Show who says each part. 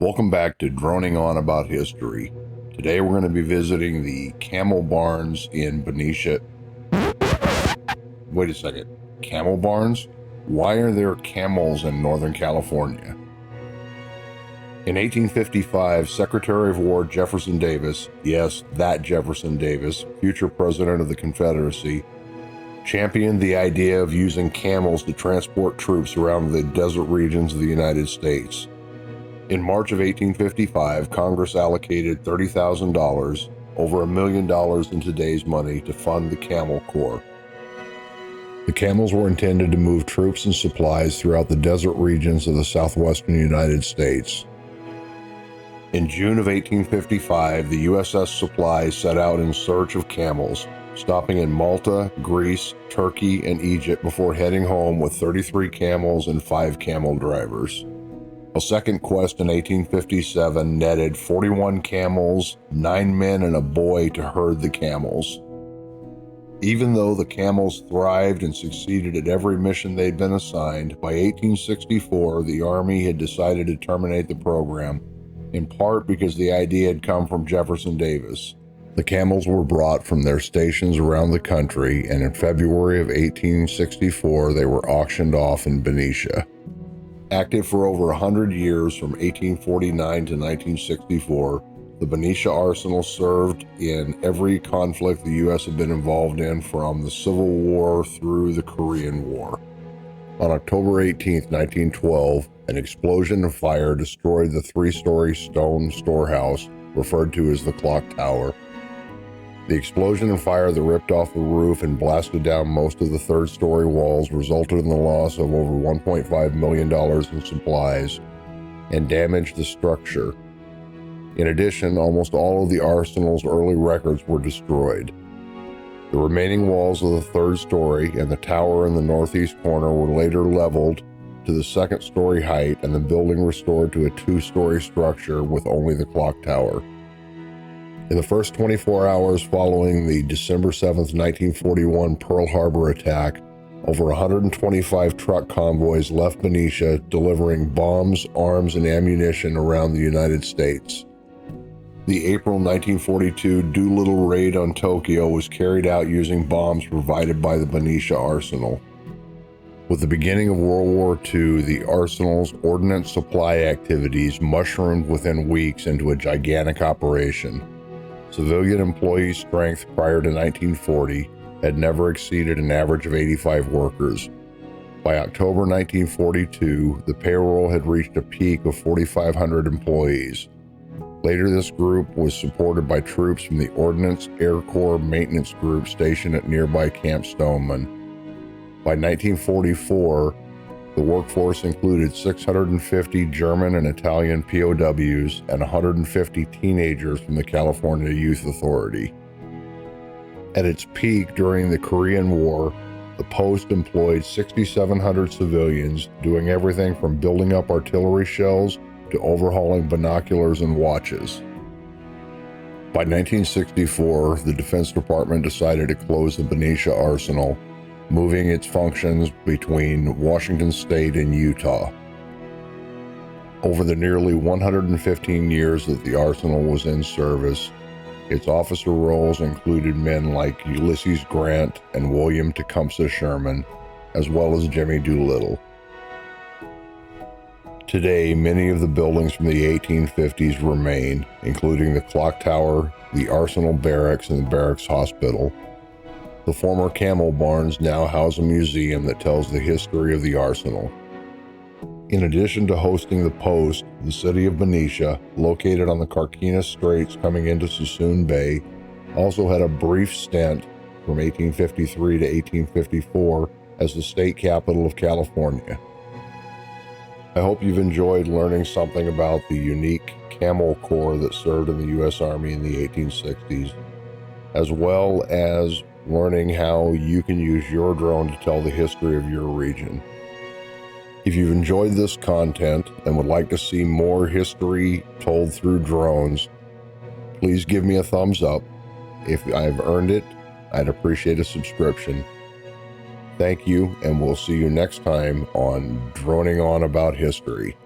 Speaker 1: Welcome back to Droning On About History. Today we're going to be visiting the camel barns in Benicia. Wait a second. Camel barns? Why are there camels in Northern California? In 1855, Secretary of War Jefferson Davis, yes, that Jefferson Davis, future President of the Confederacy, championed the idea of using camels to transport troops around the desert regions of the United States. In March of 1855, Congress allocated $30,000, over $1 million in today's money, to fund the Camel Corps. The camels were intended to move troops and supplies throughout the desert regions of the southwestern United States. In June of 1855, the USS Supply set out in search of camels, stopping in Malta, Greece, Turkey, and Egypt before heading home with 33 camels and 5 camel drivers. A second quest in 1857 netted 41 camels, 9 men, and a boy to herd the camels. Even though the camels thrived and succeeded at every mission they'd been assigned, by 1864 the Army had decided to terminate the program, in part because the idea had come from Jefferson Davis. The camels were brought from their stations around the country, and in February of 1864 they were auctioned off in Benicia. Active for over 100 years from 1849 to 1964, the Benicia Arsenal served in every conflict the U.S. had been involved in, from the Civil War through the Korean War. On October 18, 1912, an explosion and fire destroyed the 3-story stone storehouse referred to as the Clock Tower. The explosion and fire that ripped off the roof and blasted down most of the 3rd-story walls resulted in the loss of over $1.5 million in supplies and damaged the structure. In addition, almost all of the arsenal's early records were destroyed. The remaining walls of the 3rd story and the tower in the northeast corner were later leveled to the 2nd-story height, and the building restored to a 2-story structure with only the clock tower. In the first 24 hours following the December 7, 1941 Pearl Harbor attack, over 125 truck convoys left Benicia, delivering bombs, arms, and ammunition around the United States. The April 1942 Doolittle raid on Tokyo was carried out using bombs provided by the Benicia Arsenal. With the beginning of World War II, the Arsenal's ordnance supply activities mushroomed within weeks into a gigantic operation. Civilian employee strength prior to 1940 had never exceeded an average of 85 workers. By October 1942, the payroll had reached a peak of 4,500 employees. Later, this group was supported by troops from the Ordnance Air Corps Maintenance Group stationed at nearby Camp Stoneman. By 1944, the workforce included 650 German and Italian POWs and 150 teenagers from the California Youth Authority. At its peak during the Korean War, the post employed 6,700 civilians, doing everything from building up artillery shells to overhauling binoculars and watches. By 1964, the Defense Department decided to close the Benicia Arsenal, moving its functions between Washington State and Utah. Over the nearly 115 years that the Arsenal was in service, its officer roles included men like Ulysses Grant and William Tecumseh Sherman, as well as Jimmy Doolittle. Today, many of the buildings from the 1850s remain, including the Clock Tower, the Arsenal Barracks, and the Barracks Hospital. The former camel barns now house a museum that tells the history of the Arsenal. In addition to hosting the post, the city of Benicia, located on the Carquinez Straits coming into Suisun Bay, also had a brief stint from 1853 to 1854 as the state capital of California. I hope you've enjoyed learning something about the unique Camel Corps that served in the U.S. Army in the 1860s, as well as learning how you can use your drone to tell the history of your region. If you've enjoyed this content and would like to see more history told through drones, please give me a thumbs up. If I've earned it, I'd appreciate a subscription. Thank you, and we'll see you next time on Droning On About History.